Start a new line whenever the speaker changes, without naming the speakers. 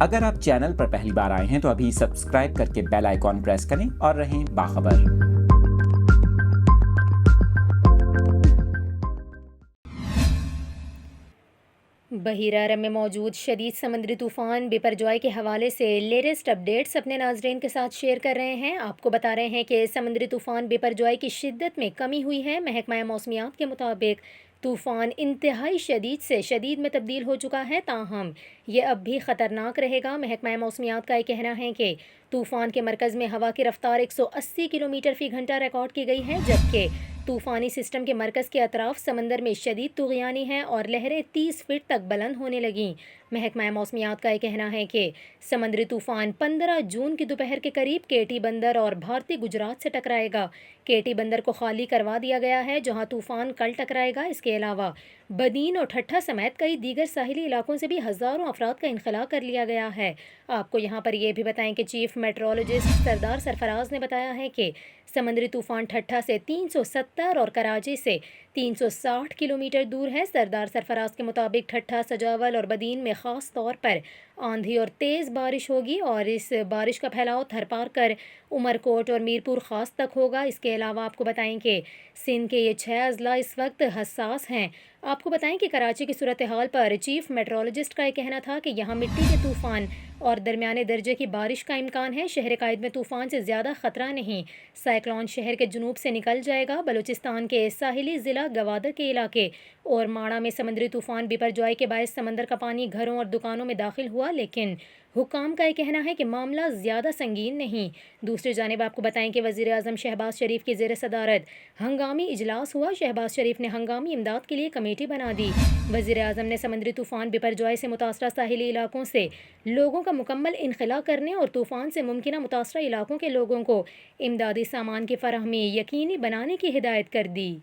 اگر آپ چینل پر پہلی بار آئے ہیں تو ابھی سبسکرائب کر کے بیل آئیکن پریس کریں اور رہیں باخبر۔
بحیرہ عرب میں موجود شدید سمندری طوفان بپرجوائے کے حوالے سے لیٹسٹ اپڈیٹس اپنے ناظرین کے ساتھ شیئر کر رہے ہیں۔ آپ کو بتا رہے ہیں کہ سمندری طوفان بپرجوائے کی شدت میں کمی ہوئی ہے۔ محکمہ موسمیات کے مطابق طوفان انتہائی شدید سے شدید میں تبدیل ہو چکا ہے، تاہم یہ اب بھی خطرناک رہے گا۔ محکمہ موسمیات کا یہ کہنا ہے کہ طوفان کے مرکز میں ہوا کی رفتار 180 کلومیٹر فی گھنٹہ ریکارڈ کی گئی ہے، جبکہ طوفانی سسٹم کے مرکز کے اطراف سمندر میں شدید طغیانی ہے اور لہریں 30 فٹ تک بلند ہونے لگیں۔ محکمہ موسمیات کا یہ کہنا ہے کہ سمندری طوفان 15 جون کی دوپہر کے قریب کیٹی بندر اور بھارتی گجرات سے ٹکرائے گا۔ کیٹی بندر کو خالی کروا دیا گیا ہے، جہاں طوفان کل ٹکرائے گا۔ اس کے علاوہ بدین اور ٹھٹھا سمیت کئی دیگر ساحلی علاقوں سے بھی ہزاروں افراد کا انخلاء کر لیا گیا ہے۔ آپ کو یہاں پر یہ بھی بتائیں کہ چیف میٹرولوجسٹ سردار سرفراز نے بتایا ہے کہ سمندری طوفان ٹھٹھا سے 370 اور کراچی سے 360 کلومیٹر دور ہے۔ سردار سرفراز کے مطابق ٹھٹھا، سجاول اور بدین میں خاص طور پر آندھی اور تیز بارش ہوگی اور اس بارش کا پھیلاؤ تھرپار کر عمرکوٹ اور میرپور خاص تک ہوگا۔ اس کے علاوہ آپ کو بتائیں کہ سندھ کے یہ 6 اضلاع اس وقت حساس ہیں۔ آپ کو بتائیں کہ کراچی کی صورتحال پر چیف میٹرولوجسٹ کا یہ کہنا تھا کہ یہاں مٹی کے طوفان اور درمیانے درجے کی بارش کا امکان ہے۔ شہر قائد میں طوفان سے زیادہ خطرہ نہیں۔ سائیکلون شہر کے جنوب سے نکل جائے گا۔ بلوچستان کے ساحلی ضلع گوادر کے علاقے اور ماڑا میں سمندری طوفان بپرجوائے کے باعث سمندر کا پانی گھروں اور دکانوں میں داخل ہوا، لیکن حکام کا یہ کہنا ہے کہ معاملہ زیادہ سنگین نہیں۔ دوسری جانب آپ کو بتائیں کہ وزیر اعظم شہباز شریف کی زیر صدارت ہنگامی اجلاس ہوا۔ شہباز شریف نے ہنگامی امداد کے لیے کمیٹی بنا دی۔ وزیر اعظم نے سمندری طوفان بپرجوائے سے متاثرہ ساحلی علاقوں سے لوگوں کا مکمل انخلاء کرنے اور طوفان سے ممکنہ متاثرہ علاقوں کے لوگوں کو امدادی سامان کی فراہمی یقینی بنانے کی ہدایت کر دی۔